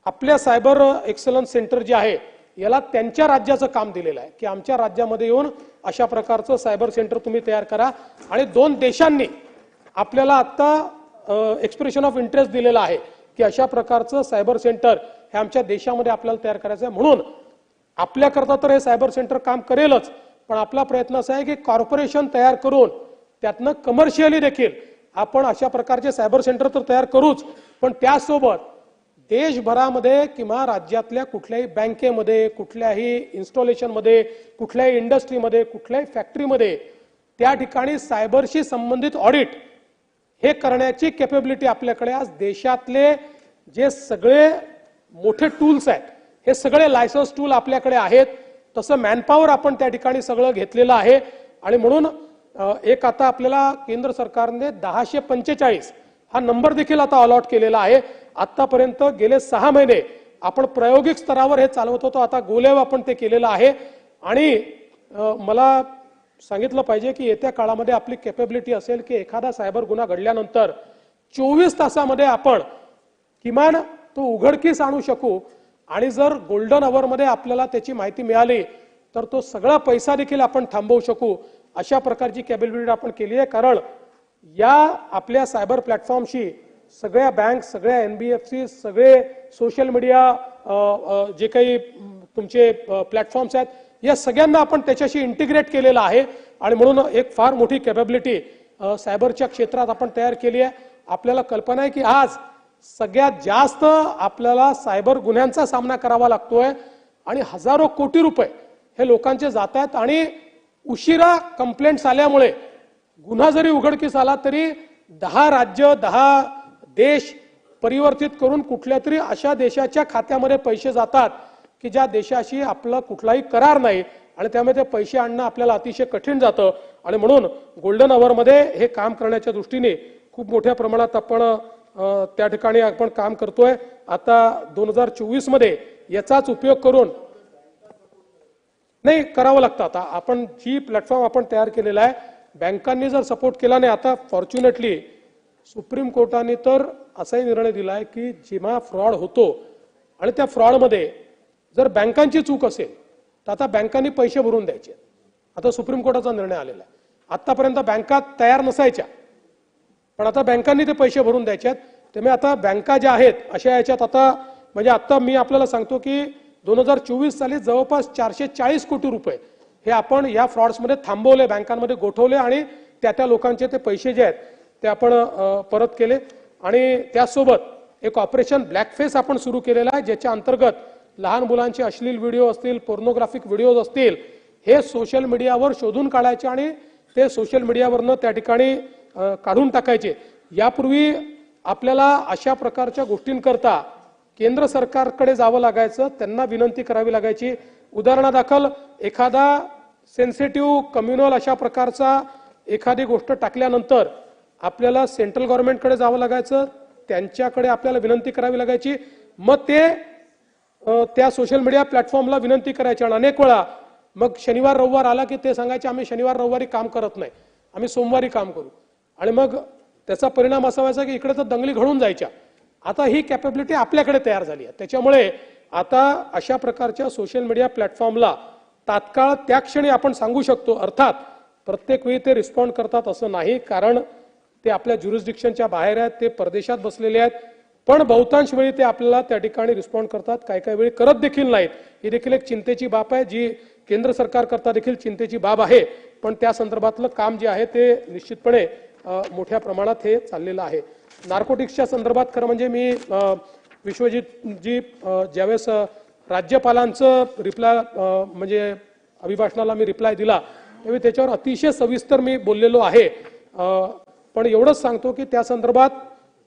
आपल्या cyber excellence centre जे आहे याला त्यांच्या राज्याचं काम दिलेलं आहे की आमच्या राज्यामध्ये येऊन अशा प्रकारचं सायबर सेंटर तुम्ही तयार करा। आणि दोन देशांनी आपल्याला आता एक्सप्रेशन ऑफ इंटरेस्ट दिलेला आहे की अशा प्रकारचं सायबर सेंटर हे आमच्या देशामध्ये आपल्याला तयार करायचं आहे। म्हणून आपल्याकरता तर हे सायबर सेंटर काम करेलच, पण आपला प्रयत्न असा आहे की कॉर्पोरेशन तयार करून त्यातनं कमर्शियली देखील आपण अशा प्रकारचे सायबर सेंटर तर तयार करूच, पण त्यासोबत देशभरामध्ये किंवा राज्यातल्या कुठल्याही बँकेमध्ये, कुठल्याही इन्स्टॉलेशनमध्ये, कुठल्याही इंडस्ट्रीमध्ये, कुठल्याही फॅक्टरीमध्ये त्या ठिकाणी सायबरशी संबंधित ऑडिट हे करण्याची कॅपेबिलिटी आपल्याकडे आज देशातले जे सगळे मोठे टूल्स आहेत हे सगळे लायसन्स टूल आपल्याकडे आहेत। तसं मॅनपॉवर आपण त्या ठिकाणी सगळं घेतलेलं आहे आणि म्हणून एक आता आपल्याला केंद्र सरकारने 1045 हा नंबर देखील आता अलॉट केलेला आहे। आतापर्यंत गेले 6 महिने आपण प्रायोगिक स्तरावर हे चालवत होतो, आता गोलेव आपण ते केलेलं आहे। आणि मला सांगितलं पाहिजे की येत्या काळामध्ये आपली कॅपेबिलिटी असेल की एखादा सायबर गुन्हा घडल्यानंतर 24 तासामध्ये आपण किमान तो उघडकीस आणू शकू आणि जर गोल्डन अवर मध्ये आपल्याला त्याची माहिती मिळाली तर तो सगळा पैसा देखील आपण थांबवू शकू। अशा प्रकारची कॅपेबिलिटी आपण केली आहे, कारण या आपल्या सायबर प्लॅटफॉर्मशी सगळ्या बँक, सगळ्या एनबीएफसी, सगळे सोशल मीडिया जे काही तुमचे प्लॅटफॉर्म्स आहेत या सगळ्यांना आपण त्याच्याशी इंटिग्रेट केलेलं आहे आणि म्हणून एक फार मोठी कॅपेबिलिटी सायबरच्या क्षेत्रात आपण तयार केली आहे। आपल्याला कल्पना आहे की आज सगळ्यात जास्त आपल्याला सायबर गुन्ह्यांचा सामना करावा लागतोय आणि हजारो कोटी रुपये हे लोकांचे जात आहेत आणि उशिरा कंप्लेंट्स आल्यामुळे गुन्हा जरी उघडकीस आला तरी 10 राज्य 10 देश परिवर्तित करून कुठल्या तरी अशा देशाच्या खात्यामध्ये पैसे जातात की ज्या देशाशी आपला कुठलाही करार नाही आणि त्यामुळे ते पैसे आणणं आपल्याला अतिशय कठीण जातं। आणि म्हणून गोल्डन अवर मध्ये हे काम करण्याच्या दृष्टीने खूप मोठ्या प्रमाणात आपण त्या ठिकाणी आपण काम करतोय। आता 2024 मध्ये याचाच उपयोग करून नाही करावं लागतं। आता आपण जी प्लॅटफॉर्म आपण तयार केलेला आहे, बँकांनी जर सपोर्ट केला नाही, आता फॉर्च्युनेटली सुप्रीम कोर्टाने तर असाही निर्णय दिलाय की जेव्हा फ्रॉड होतो आणि त्या फ्रॉडमध्ये जर बँकांची चूक असेल तर आता बँकांनी पैसे भरून द्यायचे। आता सुप्रीम कोर्टाचा निर्णय आलेला आहे। आतापर्यंत बँका तयार नसायच्या, पण आता बँकांनी ते पैसे भरून द्यायचे आहेत। त्यामुळे आता बँका ज्या आहेत अशा याच्यात आता म्हणजे आता मी आपल्याला सांगतो की 2024 साली जवळपास 440 कोटी रुपये हे आपण या फ्रॉड्समध्ये थांबवले, बँकांमध्ये गोठवले आणि त्या लोकांचे ते पैसे जे आहेत ते आपण परत केले। आणि त्यासोबत एक ऑपरेशन ब्लॅकफेस आपण सुरू केलेला आहे, ज्याच्या अंतर्गत लहान मुलांचे अश्लील व्हिडिओ असतील, पोर्नोग्राफिक व्हिडिओज असतील, हे सोशल मीडियावर शोधून काढायचे आणि ते सोशल मीडियावरनं त्या ठिकाणी काढून टाकायचे। यापूर्वी आपल्याला अशा प्रकारच्या गोष्टींकरता केंद्र सरकारकडे जावं लागायचं, त्यांना विनंती करावी लागायची। उदाहरणादाखल एखादा सेन्सिटिव्ह कम्युनल अशा प्रकारचा एखादी गोष्ट टाकल्यानंतर आपल्याला सेंट्रल गव्हर्नमेंटकडे जावं लागायचं, त्यांच्याकडे आपल्याला विनंती करावी लागायची, मग ते त्या सोशल मीडिया प्लॅटफॉर्मला विनंती करायची। आणि अनेक वेळा मग शनिवार रविवार आला की ते सांगायचे आम्ही शनिवार रविवारी काम करत नाही, आम्ही सोमवारी काम करू। आणि मग त्याचा परिणाम असा व्हायचा की इकडे तर दंगली घडून जायच्या। आता ही कॅपेबिलिटी आपल्याकडे तयार झाली आहे, त्याच्यामुळे आता अशा प्रकारच्या सोशल मीडिया प्लॅटफॉर्मला तात्काळ त्या क्षणी आपण सांगू शकतो। अर्थात प्रत्येक वेळी ते रिस्पॉन्ड करतात असं नाही, कारण ते आपल्या ज्युरिस्डिक्शनच्या बाहेर आहेत, ते परदेशात बसलेले आहेत, पण बहुतांश वेळी ते आपल्याला त्या ठिकाणी रिस्पॉन्ड करतात, काही वेळी करत देखील नाहीत। ही देखील एक चिंतेची बाब आहे, जी केंद्र सरकार करता देखील चिंतेची बाब आहे, पण त्या संदर्भातलं काम जे आहे ते निश्चितपणे मोठ्या प्रमाणात हे चाललेलं आहे। नार्कोटिक्सच्या संदर्भात खरं म्हणजे मी विश्वजित जी ज्यावेळेस राज्यपालांचं रिप्लाय म्हणजे अभिभाषणाला मी रिप्लाय दिला त्यावेळी त्याच्यावर अतिशय सविस्तर मी बोललेलो आहे, पण एवढंच सांगतो की त्या संदर्भात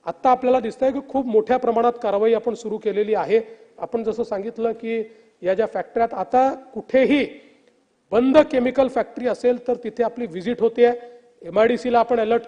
आता आपल्याला दिसतंय की खूप मोठ्या प्रमाणात कारवाई आपण सुरू केलेली आहे। आपण जसं सांगितलं की या ज्या फॅक्टरीत आता कुठेही बंद केमिकल फॅक्टरी असेल तर तिथे आपली व्हिजिट होते, MIDC ला आपण अलर्ट